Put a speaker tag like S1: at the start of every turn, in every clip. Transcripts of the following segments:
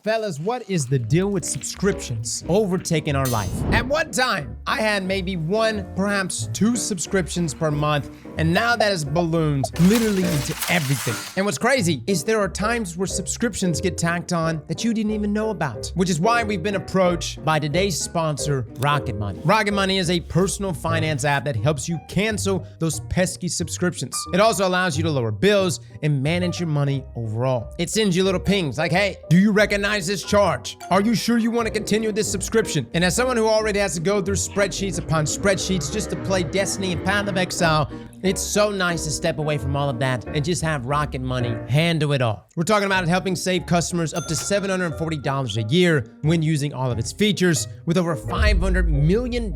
S1: Fellas, what is the deal with subscriptions overtaking our life? At one time, I had maybe 1, perhaps 2 subscriptions per month, and now that has ballooned literally into everything. And what's crazy is there are times where subscriptions get tacked on that you didn't even know about, which is why we've been approached by today's sponsor, Rocket Money. Rocket Money is a personal finance app that helps you cancel those pesky subscriptions. It also allows you to lower bills and manage your money overall. It sends you little pings like, hey, do you recognize this charge? Are you sure you want to continue this subscription? And as someone who already has to go through spreadsheets upon spreadsheets just to play Destiny and Path of Exile, it's so nice to step away from all of that and just have Rocket Money handle it all. We're talking about helping save customers up to $740 a year when using all of its features, with over $500 million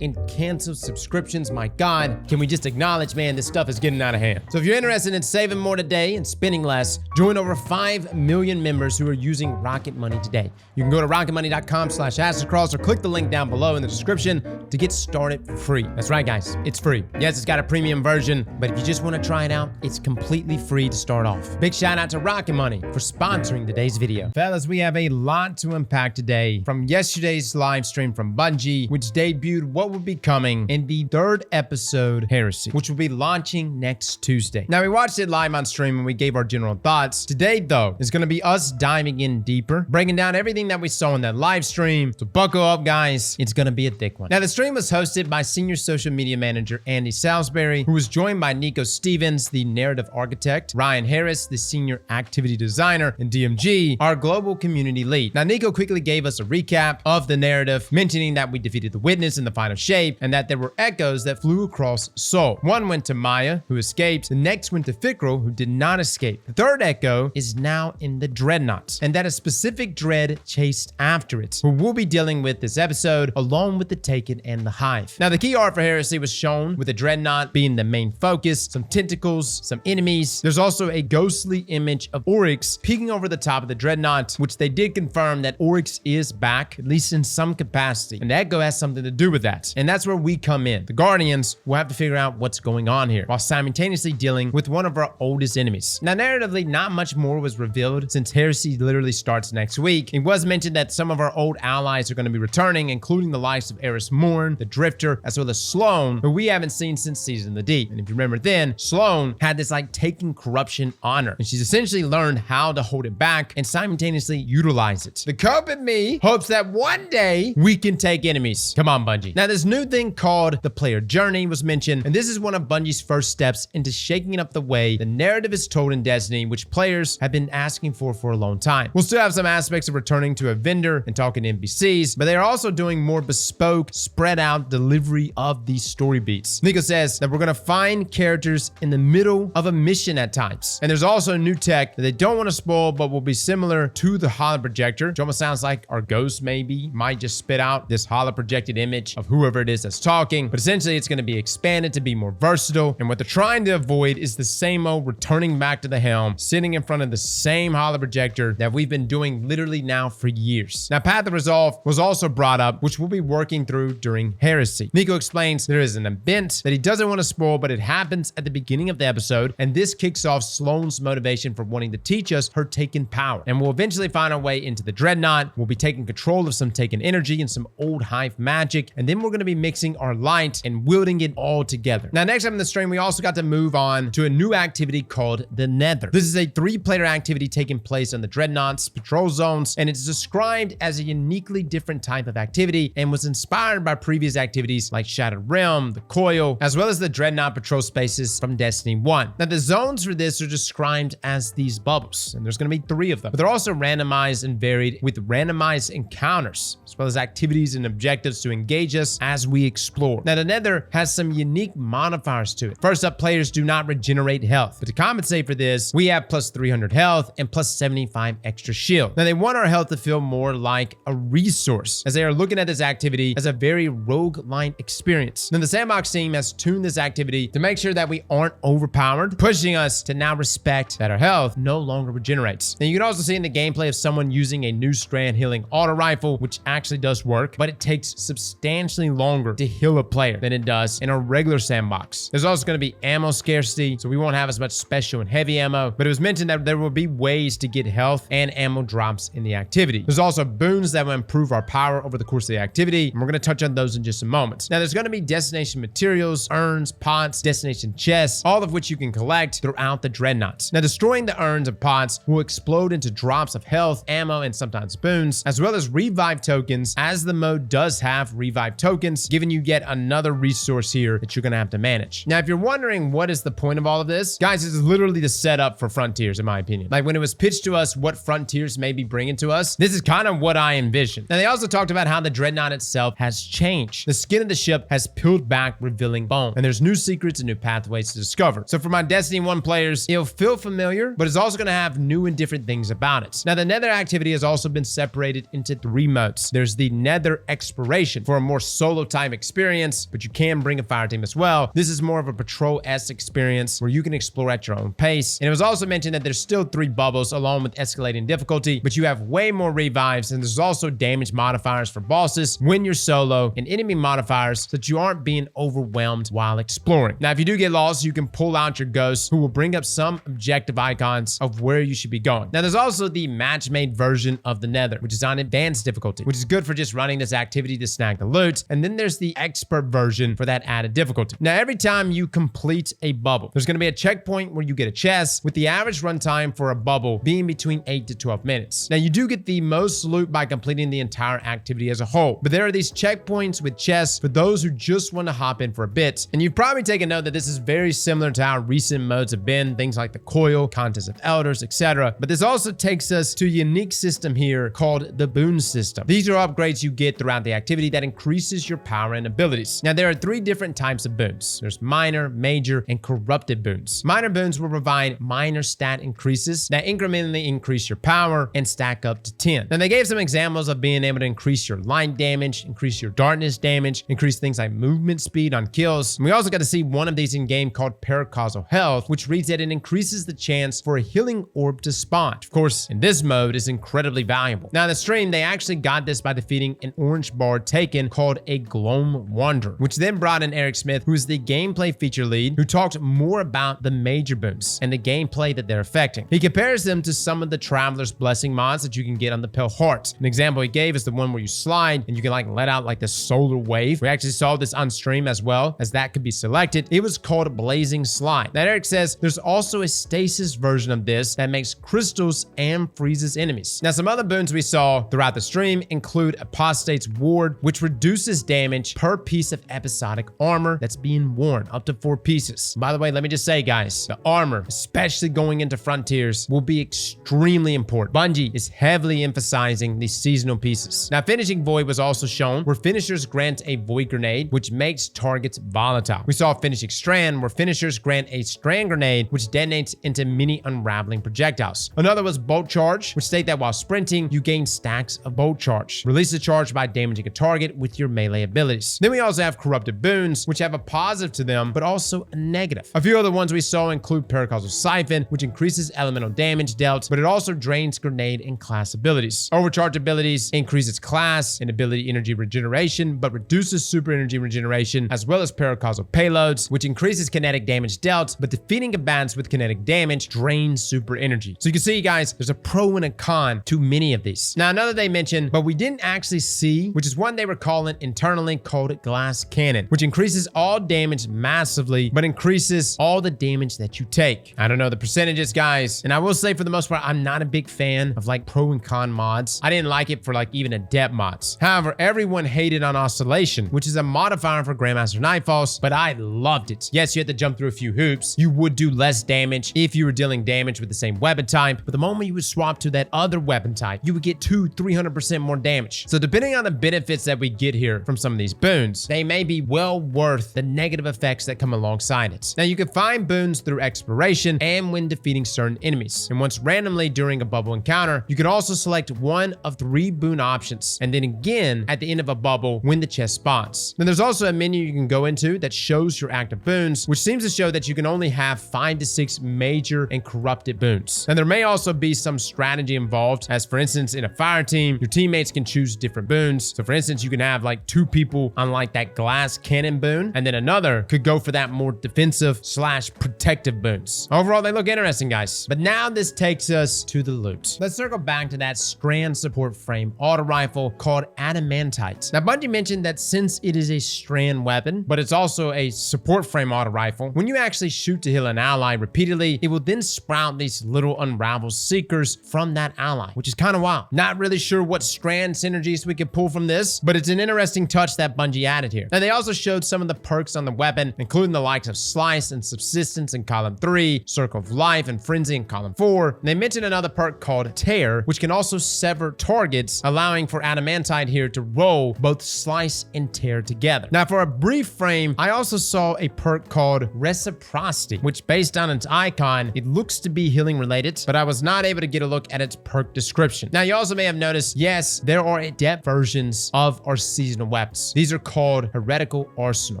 S1: in canceled subscriptions. My God, can we just acknowledge, man, this stuff is getting out of hand. So if you're interested in saving more today and spending less, join over 5 million members who are using Rocket Money today. You can go to rocketmoney.com/Aztecross or click the link down below in the description to get started for free. That's right, guys, it's free. Yes, it's got a premium version, but if you just want to try it out, it's completely free to start off. Big shout out to Rocket Money for sponsoring today's video. Fellas, we have a lot to unpack today from yesterday's live stream from Bungie, which debuted what will be coming in the 3rd episode, Heresy, which will be launching next Tuesday. Now, we watched it live on stream and we gave our general thoughts. Today, though, is going to be us diving in deeper, breaking down everything that we saw in that live stream. So buckle up, guys. It's going to be a thick one. Now, the stream was hosted by Senior Social Media Manager Andy Salisbury, who was joined by Nico Stevens, the narrative architect, Ryan Harris, the senior activity designer, and DMG, our global community lead. Now, Nico quickly gave us a recap of the narrative, mentioning that we defeated the Witness in the final shape and that there were echoes that flew across Sol. One went to Maya, who escaped. The next went to Fikrul, who did not escape. The 3rd echo is now in the Dreadnought, and that a specific dread chased after it, who we'll be dealing with this episode, along with the Taken and the Hive. Now, the key art for Heresy was shown, with the Dreadnought being the main focus, some tentacles, some enemies. There's also a ghostly image of Oryx peeking over the top of the Dreadnought, which they did confirm that Oryx is back, at least in some capacity, and Echo has something to do with that. And that's where we come in. The Guardians will have to figure out what's going on here, while simultaneously dealing with one of our oldest enemies. Now, narratively, not much more was revealed since Heresy literally starts next week. It was mentioned that some of our old allies are going to be returning, including the likes of Eris Morn, the Drifter, as well as Sloan, who we haven't seen since Season of the Deep. And if you remember then, Sloan had this like taking corruption on her, and she's essentially learned how to hold it back and simultaneously utilize it. The Cope and me hopes that one day we can take enemies. Come on, Bungie. Now, this new thing called the player journey was mentioned, and this is one of Bungie's first steps into shaking up the way the narrative is told in Destiny, which players have been asking for a long time. We'll still have some aspects of returning to a vendor and talking to NPCs, but they are also doing more bespoke, spread out delivery of these story beats. Nico says that we're going to find characters in the middle of a mission at times, and there's also new tech that they don't want to spoil, but will be similar to the holo projector, which almost sounds like our ghost maybe might just spit out this holo projected image of whoever it is that's talking, but essentially it's going to be expanded to be more versatile. And what they're trying to avoid is the same old returning back to the helm, sitting in front of the same holo projector that we've been doing literally now for years. Now, Path of Resolve was also brought up, which we'll be working through during Heresy. Nico explains there is an event that he doesn't want to spoil, but it happens at the beginning of the episode, and this kicks off Sloane's motivation for wanting to teach us her Taken power. And we'll eventually find our way into the Dreadnought. We'll be taking control of some Taken energy and some old Hive magic, and then we're going to be mixing our light and wielding it all together. Now, next time in the stream, we also got to move on to a new activity called the Nether. This is a 3-player activity taking place on the Dreadnought's patrol zones, and it's described as a uniquely different type of activity and was inspired by previous activities like Shattered Realm, the Coil, as well as the Dreadnought patrol spaces from Destiny 1. Now, the zones for this are described as these bubbles, and there's going to be 3 of them, but they're also randomized and varied with randomized encounters, as well as activities and objectives to engage us as we explore. Now, the Nether has some unique modifiers to it. First up, players do not regenerate health, but to compensate for this, we have plus 300 health and plus 75 extra shield. Now, they want our health to feel more like a resource, as they are looking at this activity as a very roguelike experience. Now, the Sandbox team has tuned this activity activity to make sure that we aren't overpowered, pushing us to now respect that our health no longer regenerates. Now you can also see in the gameplay of someone using a new strand healing auto rifle, which actually does work, but it takes substantially longer to heal a player than it does in a regular sandbox. There's also going to be ammo scarcity, so we won't have as much special and heavy ammo, but it was mentioned that there will be ways to get health and ammo drops in the activity. There's also boons that will improve our power over the course of the activity, and we're going to touch on those in just a moment. Now there's going to be destination materials, urns, pots, destination chests, all of which you can collect throughout the dreadnoughts. Now destroying the urns and pots will explode into drops of health, ammo, and sometimes boons, as well as revive tokens, as the mode does have revive tokens, giving you yet another resource here that you're going to have to manage. Now if you're wondering what is the point of all of this, guys, this is literally the setup for Frontiers, in my opinion. Like when it was pitched to us what Frontiers may be bringing to us, this is kind of what I envisioned. Now they also talked about how the dreadnought itself has changed. The skin of the ship has peeled back, revealing bone, and there's new secrets and new pathways to discover. So for my Destiny 1 players, it'll feel familiar, but it's also going to have new and different things about it. Now the Nether activity has also been separated into 3 modes. There's the Nether Exploration for a more solo type experience, but you can bring a fire team as well. This is more of a patrol-esque experience where you can explore at your own pace. And it was also mentioned that there's still 3 bubbles along with escalating difficulty, but you have way more revives, and there's also damage modifiers for bosses when you're solo, and enemy modifiers so that you aren't being overwhelmed while exploring. Now if you do get lost, you can pull out your ghosts, who will bring up some objective icons of where you should be going. Now there's also the match-made version of the Nether, which is on advanced difficulty, which is good for just running this activity to snag the loot. And then there's the expert version for that added difficulty. Now every time you complete a bubble, there's going to be a checkpoint where you get a chest, with the average runtime for a bubble being between 8 to 12 minutes. Now you do get the most loot by completing the entire activity as a whole, but there are these checkpoints with chests for those who just want to hop in for a bit. And you've probably taken note that this is very similar to how recent modes have been, things like the Coil, Contest of Elders, etc. But this also takes us to a unique system here called the Boon System. These are upgrades you get throughout the activity that increases your power and abilities. Now there are 3 different types of boons. There's minor, major, and corrupted boons. Minor boons will provide minor stat increases that incrementally increase your power and stack up to 10. Now they gave some examples of being able to increase your light damage, increase your darkness damage, increase things like movement speed on kills. And we also got to see one of these in game called Paracausal Health, which reads that it increases the chance for a healing orb to spawn. Of course, in this mode is incredibly valuable. Now in the stream, they actually got this by defeating an orange bard taken called a Gloam Wanderer, which then brought in Eric Smith, who's the gameplay feature lead, who talked more about the major boons and the gameplay that they're affecting. He compares them to some of the Traveler's Blessing mods that you can get on the Pale Heart. An example he gave is the one where you slide and you can like let out like this solar wave. We actually saw this on stream as well, as that could be selected. It was called Blazing Slide. Now Eric says there's also a stasis version of this that makes crystals and freezes enemies. Now some other boons we saw throughout the stream include Apostate's Ward, which reduces damage per piece of episodic armor that's being worn, up to 4 pieces. By the way, let me just say guys, the armor, especially going into Frontiers, will be extremely important. Bungie is heavily emphasizing these seasonal pieces. Now finishing Void was also shown, where finishers grant a Void Grenade, which makes targets volatile. We saw finishing Strand, where finishers grant a Strand Grenade, which detonates into many unraveling projectiles. Another was Bolt Charge, which state that while sprinting, you gain stacks of Bolt Charge. Release the charge by damaging a target with your melee abilities. Then we also have Corrupted Boons, which have a positive to them, but also a negative. A few other ones we saw include Paracausal Siphon, which increases elemental damage dealt, but it also drains grenade and class abilities. Overcharge abilities increases class and ability energy regeneration, but reduces super energy regeneration, as well as Paracausal Payloads, which increases kinetic damage dealt, but defeating combatants with kinetic damage drains super energy. So you can see guys, there's a pro and a con to many of these. Now another they mentioned, but we didn't actually see, which is one they were calling internally, called Glass Cannon, which increases all damage massively, but increases all the damage that you take. I don't know the percentages guys, and I will say for the most part, I'm not a big fan of like pro and con mods. I didn't like it for like even Adept mods. However, everyone hated on Oscillation, which is a modifier for Grandmaster Nightfalls, but I loved it. Yes, you had to jump through a few hoops. You would do less damage if you were dealing damage with the same weapon type, but the moment you would swap to that other weapon type, you would get 200-300% more damage. So depending on the benefits that we get here from some of these boons, they may be well worth the negative effects that come alongside it. Now you can find boons through exploration and when defeating certain enemies. And once randomly during a bubble encounter, you can also select one of 3 boon options, and then again at the end of a bubble when the chest spawns. Then there's also a menu you can go into that shows shows your active boons, which seems to show that you can only have 5 to 6 major and corrupted boons. And there may also be some strategy involved, as for instance, in a fire team, your teammates can choose different boons. So for instance, you can have like 2 people on like that glass cannon boon, and then another could go for that more defensive / protective boons. Overall, they look interesting, guys. But now this takes us to the loot. Let's circle back to that strand support frame auto rifle called Adamantite. Now, Bungie mentioned that since it is a strand weapon, but it's also a support frame auto rifle, when you actually shoot to heal an ally repeatedly, it will then sprout these little unravel seekers from that ally, which is kind of wild. Not really sure what strand synergies we could pull from this, but it's an interesting touch that Bungie added here. And they also showed some of the perks on the weapon, including the likes of Slice and Subsistence in column 3, Circle of Life and Frenzy in column 4. And they mentioned another perk called Tear, which can also sever targets, allowing for Adamantite here to roll both Slice and Tear together. Now, for a brief frame, I also saw a perk called Reciprocity, which based on its icon, it looks to be healing related, but I was not able to get a look at its perk description. Now, you also may have noticed, yes, there are Adept versions of our seasonal weapons. These are called Heretical Arsenal.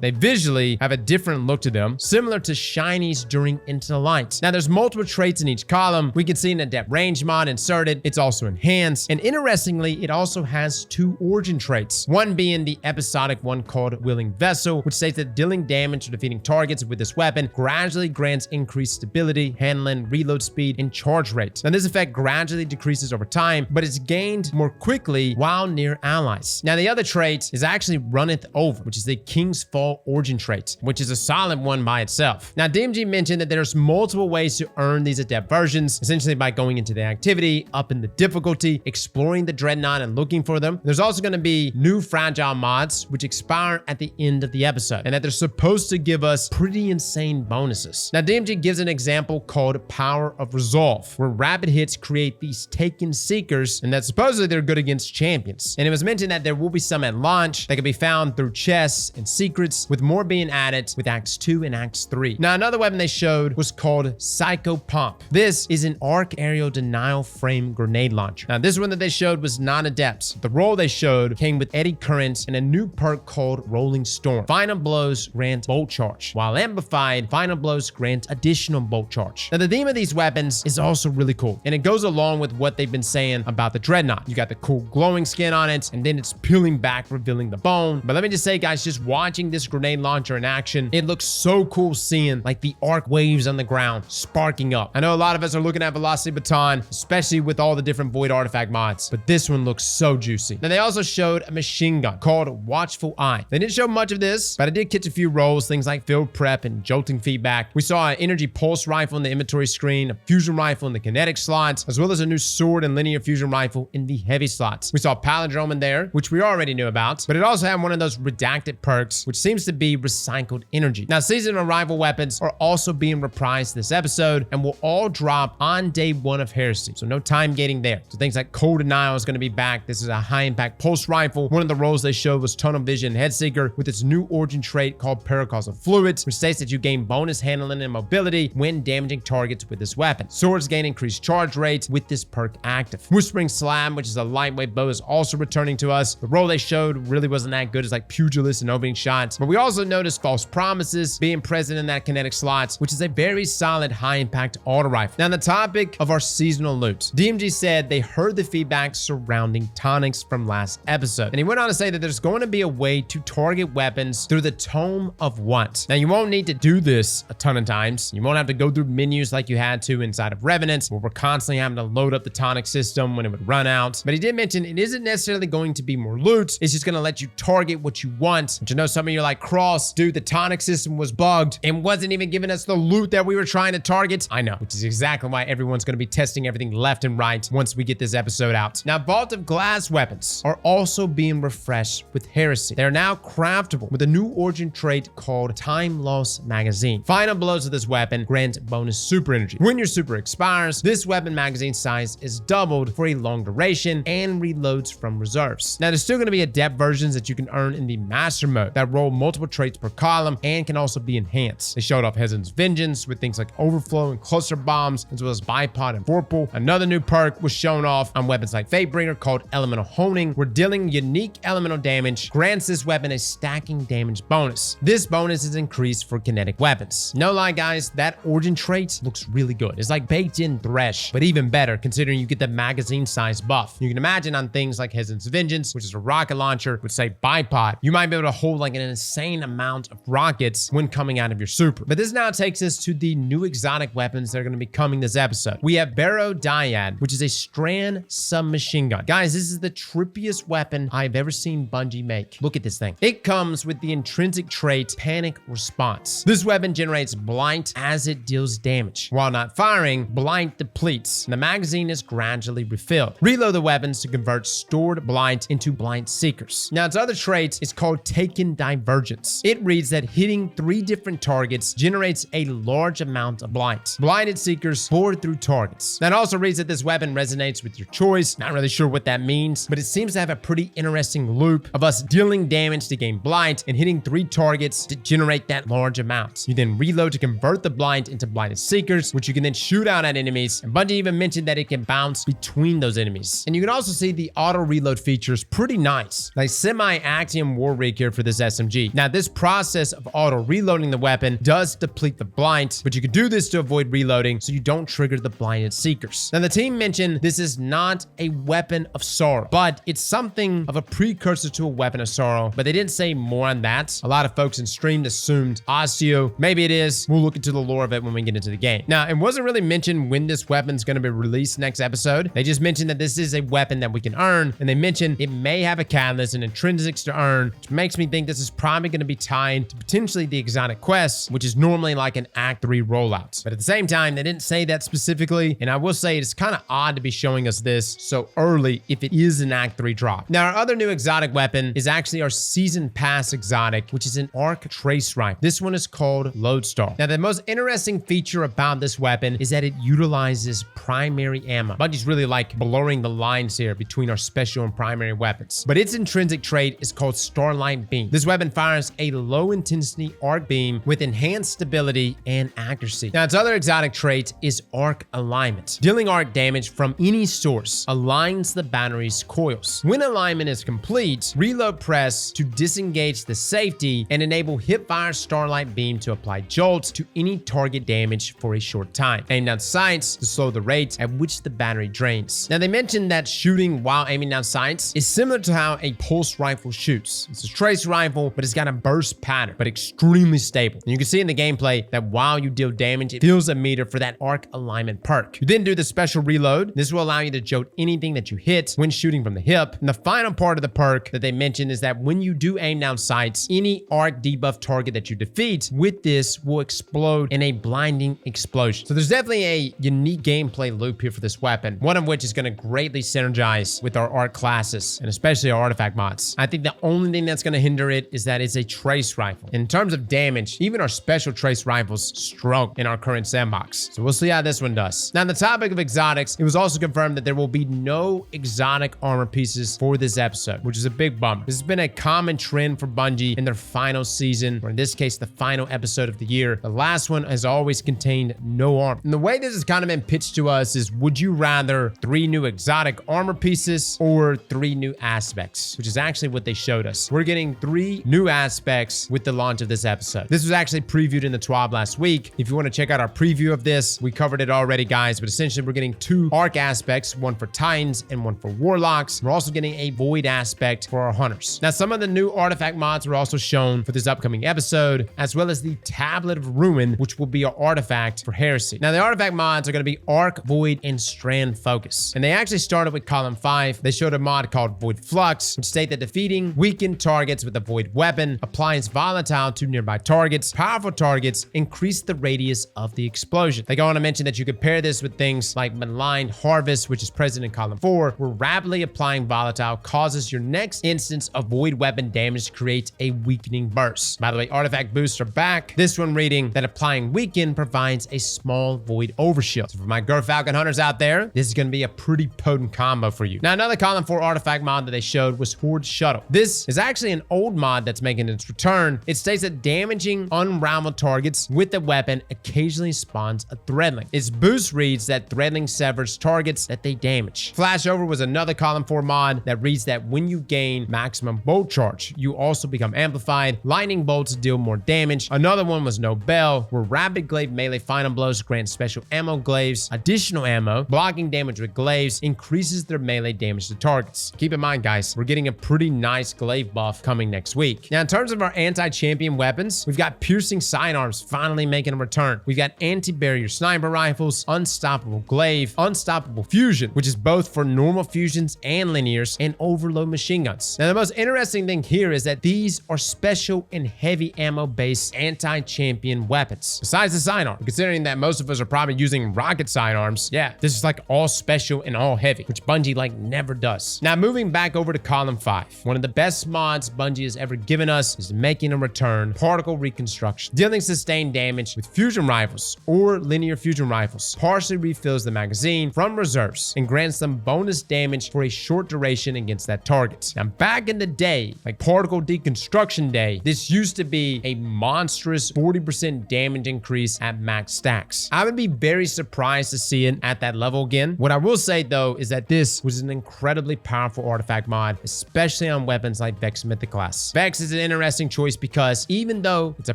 S1: They visually have a different look to them, similar to shinies during Into the Light. Now, there's multiple traits in each column. We can see an Adept range mod inserted. It's also enhanced. And interestingly, it also has 2 origin traits. One being the episodic one called Willing Vessel, which states that dealing damage or defeating targets with this weapon gradually grants increased stability, handling, reload speed, and charge rate. Now, this effect gradually decreases over time, but it's gained more quickly while near allies. Now, the other trait is actually Runneth Over, which is the King's Fall origin trait, which is a solid one by itself. Now, DMG mentioned that there's multiple ways to earn these Adept versions, essentially by going into the activity, up in the difficulty, exploring the Dreadnought and looking for them. There's also going to be new fragile mods, which expire at the end of the episode, and that they're supposed to give us pretty insane bonuses. Now, DMG gives an example called Power of Resolve, where rapid hits create these Taken Seekers, and that supposedly they're good against champions. And it was mentioned that there will be some at launch that can be found through chests and secrets, with more being added with Acts 2 and Acts 3. Now, another weapon they showed was called Psycho Pump. This is an arc aerial denial frame grenade launcher. Now, this one that they showed was non-Adept. The roll they showed came with Eddy Current and a new perk called Rolling Storm. Final blows grant bolt charge, while amplified, final blows grant additional bolt charge. Now, the theme of these weapons is also really cool, and it goes along with what they've been saying about the Dreadnought. You got the cool glowing skin on it, and then it's peeling back, revealing the bone. But let me just say, guys, just watching this grenade launcher in action, it looks so cool seeing like the arc waves on the ground sparking up. I know a lot of us are looking at Velocity Baton, especially with all the different Void Artifact mods, but this one looks so juicy. Then they also showed a machine gun called Watchful Eye. They didn't show much of this, but I did catch a few rolls, things like field prep and jolting feedback. We saw an energy pulse rifle in the inventory screen, a fusion rifle in the kinetic slots, as well as a new sword and linear fusion rifle in the heavy slots. We saw Palindrome in there, which we already knew about, but it also had one of those redacted perks, which seems to be recycled energy. Now, seasonal rival weapons are also being reprised this episode and will all drop on day 1 of Heresy, so no time gating there. So things like Cold Denial is going to be back. This is a high impact pulse rifle. One of the rolls they showed was Tunnel Vision Headseeker with its new origin trait called Paracausal Fluid, which states that you gain bonus handling and mobility when damaging targets with this weapon. Swords gain increased charge rates with this perk active. Whispering Slam, which is a lightweight bow, is also returning to us. The roll they showed really wasn't that good. It's like Pugilist and opening shots, but we also noticed False Promises being present in that kinetic slots, which is a very solid high impact auto rifle. Now, on the topic of our seasonal loot, DMG said they heard the feedback surrounding tonics from last episode, and he went on to say that there's going to be a way to target weapons through the Tome of Want. Now, you won't need to do this a ton of times. You won't have to go through menus like you had to inside of Revenant, where we're constantly having to load up the tonic system when it would run out. But he did mention it isn't necessarily going to be more loot. It's just going to let you target what you want. But you know, some of you are like, Cross, dude, the tonic system was bugged and wasn't even giving us the loot that we were trying to target. I know, which is exactly why everyone's going to be testing everything left and right once we get this episode out. Now, Vault of Glass weapons are also being refreshed with Heresy. They are now craftable with a new origin trait called Time Loss Magazine. Final blows of this weapon grant bonus super energy. When your super expires, this weapon magazine size is doubled for a long duration and reloads from reserves. Now, there's still going to be Adept versions that you can earn in the Master mode that roll multiple traits per column and can also be enhanced. They showed off Hezen's Vengeance with things like Overflow and Cluster Bombs, as well as Bipod and Vorpal. Another new perk was shown off on weapons like Fatebringer called Elemental Honing, where dealing unique elemental damage grants this weapon a stacking damage bonus. This This bonus is increased for kinetic weapons. No lie, guys, that origin trait looks really good. It's like baked in Thresh, but even better considering you get the magazine size buff. You can imagine on things like Heson's Vengeance, which is a rocket launcher with, say, bipod, you might be able to hold like an insane amount of rockets when coming out of your super. But this now takes us to the new exotic weapons that are going to be coming this episode. We have Barrow-Dyad, which is a strand submachine gun. Guys, this is the trippiest weapon I've ever seen Bungie make. Look at this thing. It comes with the intrinsic trait Panic Response. This weapon generates blight as it deals damage. While not firing, blight depletes, and the magazine is gradually refilled. Reload the weapons to convert stored blight into blight seekers. Now, its other trait is called Taken Divergence. It reads that hitting 3 different targets generates a large amount of blight. Blighted seekers pour through targets. That also reads that this weapon resonates with your choice. Not really sure what that means, but it seems to have a pretty interesting loop of us dealing damage to gain blight and hitting 3 targets to generate that large amount. You then reload to convert the blight into blighted seekers, which you can then shoot out at enemies. And Bungie even mentioned that it can bounce between those enemies. And you can also see the auto reload features pretty nice, like semi-Actium War Rig here for this SMG. Now, this process of auto reloading the weapon does deplete the blight, but you can do this to avoid reloading so you don't trigger the blinded seekers. Now, the team mentioned this is not a weapon of sorrow, but it's something of a precursor to a weapon of sorrow, but they didn't say more on that. A lot of folks in stream assumed Osseo. Maybe it is. We'll look into the lore of it when we get into the game. Now, it wasn't really mentioned when this weapon's going to be released next episode. They just mentioned that this is a weapon that we can earn, and they mentioned it may have a catalyst and intrinsics to earn, which makes me think this is probably going to be tied to potentially the exotic quest, which is normally like an Act 3 rollout. But at the same time, they didn't say that specifically, and I will say it's kind of odd to be showing us this so early if it is an Act 3 drop. Now, our other new exotic weapon is actually our Season Pass exotic, which is an arc trace rifle. This one is called Lodestar. Now, the most interesting feature about this weapon is that it utilizes primary ammo. Bungie's really like blurring the lines here between our special and primary weapons. But its intrinsic trait is called Starlight Beam. This weapon fires a low intensity arc beam with enhanced stability and accuracy. Now, its other exotic trait is arc alignment. Dealing arc damage from any source aligns the battery's coils. When alignment is complete, reload press to disengage the safety and enable hipfire Starlight Beam to apply jolts to any target damage for a short time. Aim down sights to slow the rate at which the battery drains. Now, they mentioned that shooting while aiming down sights is similar to how a pulse rifle shoots. It's a trace rifle, but it's got a burst pattern, but extremely stable. And you can see in the gameplay that while you deal damage, it fills a meter for that arc alignment perk. You then do the special reload. This will allow you to jolt anything that you hit when shooting from the hip. And the final part of the perk that they mentioned is that when you do aim down sights, any arc debuff target that you defeat with this will explode in a blinding explosion. So there's definitely a unique gameplay loop here for this weapon, one of which is going to greatly synergize with our arc classes and especially our artifact mods. I think the only thing that's going to hinder it is that it's a trace rifle. In terms of damage, even our special trace rifles struggle in our current sandbox. So we'll see how this one does. Now, on the topic of exotics, it was also confirmed that there will be no exotic armor pieces for this episode, which is a big bummer. This has been a common trend for Bungie in their final season, or in this case, the final episode of the year. The last one has always contained no armor. And the way this has kind of been pitched to us is, would you rather 3 new exotic armor pieces or 3 new aspects, which is actually what they showed us. We're getting 3 new aspects with the launch of this episode. This was actually previewed in the TWAB last week. If you want to check out our preview of this, we covered it already, guys, but essentially we're getting 2 arc aspects, one for Titans and one for Warlocks. We're also getting a Void aspect for our Hunters. Now, some of the new artifact mods were also shown for this upcoming episode, as well as the Tablet of Ruin, which will be our artifact for Heresy. Now, the artifact mods are going to be Arc, Void, and Strand Focus. And they actually started with column 5. They showed a mod called Void Flux, which state that defeating weakened targets with a Void weapon applies volatile to nearby targets. Powerful targets increase the radius of the explosion. They go on to mention that you could pair this with things like Malign Harvest, which is present in column 4, where rapidly applying volatile causes your next instance of Void weapon damage to create a weakening burst. By the way, artifact boosts are back. This one reading that applying weaken provides a small Void overshield. So for my Gerfalcon hunters out there, this is going to be a pretty potent combo for you. Now, another column 4 artifact mod that they showed was Horde Shuttle. This is actually an old mod that's making its return. It states that damaging unraveled targets with the weapon occasionally spawns a threadling. Its boost reads that threadling severs targets that they damage. Flashover was another column 4 mod that reads that when you gain maximum bolt charge, you also become amplified. Lightning lightning bolts deal more damage. Another one was no bell, where rapid glaive melee final blows grant special ammo glaives additional ammo. Blocking damage with glaives increases their melee damage to targets. Keep in mind, guys, we're getting a pretty nice glaive buff coming next week. Now, in terms of our anti-champion weapons, we've got piercing sidearms finally making a return. We've got anti-barrier sniper rifles, unstoppable glaive, unstoppable fusion, which is both for normal fusions and linears, and overload machine guns. Now, the most interesting thing here is that these are special and heavy ammo-based anti-champion weapons. Besides the sidearm, considering that most of us are probably using rocket sidearms, yeah, this is like all special and all heavy, which Bungie like never does. Now, moving back over to column 5, one of the best mods Bungie has ever given us is making a return: particle reconstruction. Dealing sustained damage with fusion rifles or linear fusion rifles partially refills the magazine from reserves and grants them bonus damage for a short duration against that target. Now, back in the day, like particle deconstruction day, this used to be a monstrous 40% damage increase at max stacks. I would be very surprised to see it at that level again. What I will say though is that this was an incredibly powerful artifact mod, especially on weapons like Vex Mythoclast. Vex is an interesting choice because even though it's a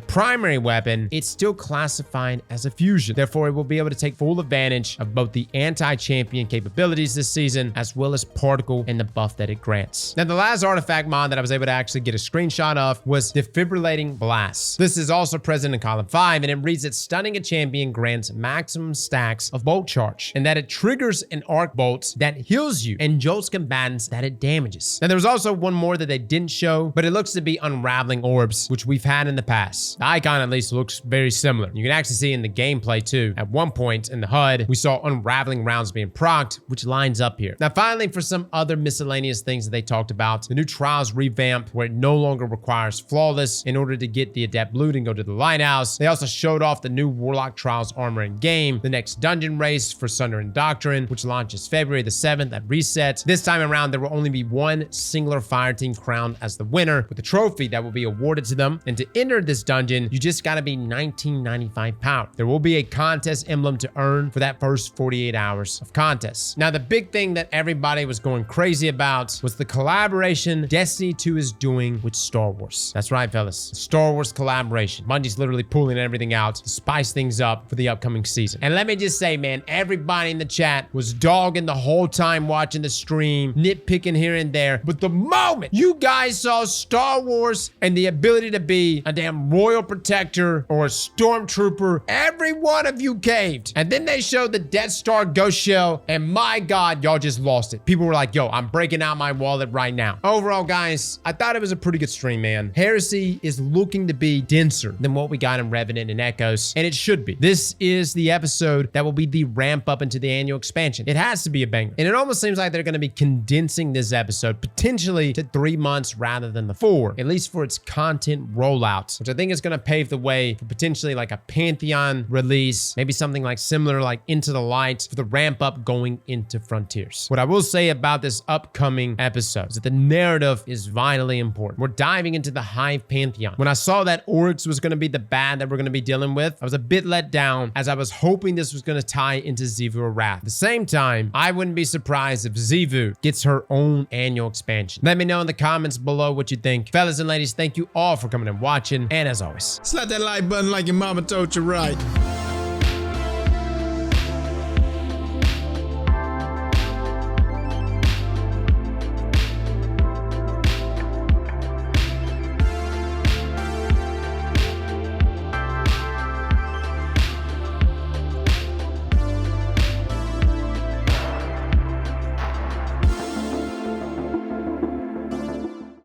S1: primary weapon, it's still classified as a fusion. Therefore, it will be able to take full advantage of both the anti-champion capabilities this season, as well as particle and the buff that it grants. Now, the last artifact mod that I was able to actually get a screenshot of was Defibrillating Blast. This is also present in column 5, and it reads that stunning a champion grants maximum stacks of bolt charge, and that it triggers an arc bolt that heals you and jolts combatants that it damages. Now, there was also one more that they didn't show, but it looks to be unraveling orbs, which we've had in the past. The icon at least looks very similar. You can actually see in the gameplay too. At one point in the HUD, we saw unraveling rounds being procced, which lines up here. Now, finally, for some other miscellaneous things that they talked about, the new Trials revamp, where it no longer requires flawless in order to get the Adept loot and go to the lighthouse. They also showed off the new Warlock Trials armor in game, the next dungeon race for Sunder and Doctrine, which launches February the 7th at reset. This time around, there will only be one singular fire team crowned as the winner, with a trophy that will be awarded to them. And to enter this dungeon, you just gotta be 1995 power. There will be a contest emblem to earn for that first 48 hours of contests. Now, the big thing that everybody was going crazy about was the collaboration Destiny 2 is doing with Star Wars. That's right, fellas. Star Wars collaboration. Bungie's literally pulling everything out to spice things up for the upcoming season. And let me just say, man, everybody in the chat was dogging the whole time watching the stream, nitpicking here and there. But the moment you guys saw Star Wars and the ability to be a damn royal protector or a stormtrooper, every one of you caved. And then they showed the Death Star ghost shell, and my God, y'all just lost it. People were like, yo, I'm breaking out my wallet right now. Overall, guys, I thought it was a pretty good stream, man. Heresy is looking to be denser than what we got in Revenant and Echoes, and it should be. This is the episode that will be the ramp up into the annual expansion. It has to be a banger. And it almost seems like they're going to be condensing this episode potentially to 3 months rather than the 4, at least for its content rollout, which I think is going to pave the way for potentially like a Pantheon release, maybe something like similar like Into the Light for the ramp up going into Frontiers. What I will say about this upcoming episode is that the narrative is vitally important. We're diving into the Hive Pantheon. When I saw that Oryx was going to be the bad that we're going to be dealing with, I was a bit let down, as I was hoping this was going to tie into Xivu Wrath. At the same time, I wouldn't be surprised if Xivu gets her own annual expansion. Let me know in the comments below what you think. Fellas and ladies, thank you all for coming and watching, and as always,
S2: Slap that like button like your mama told you right.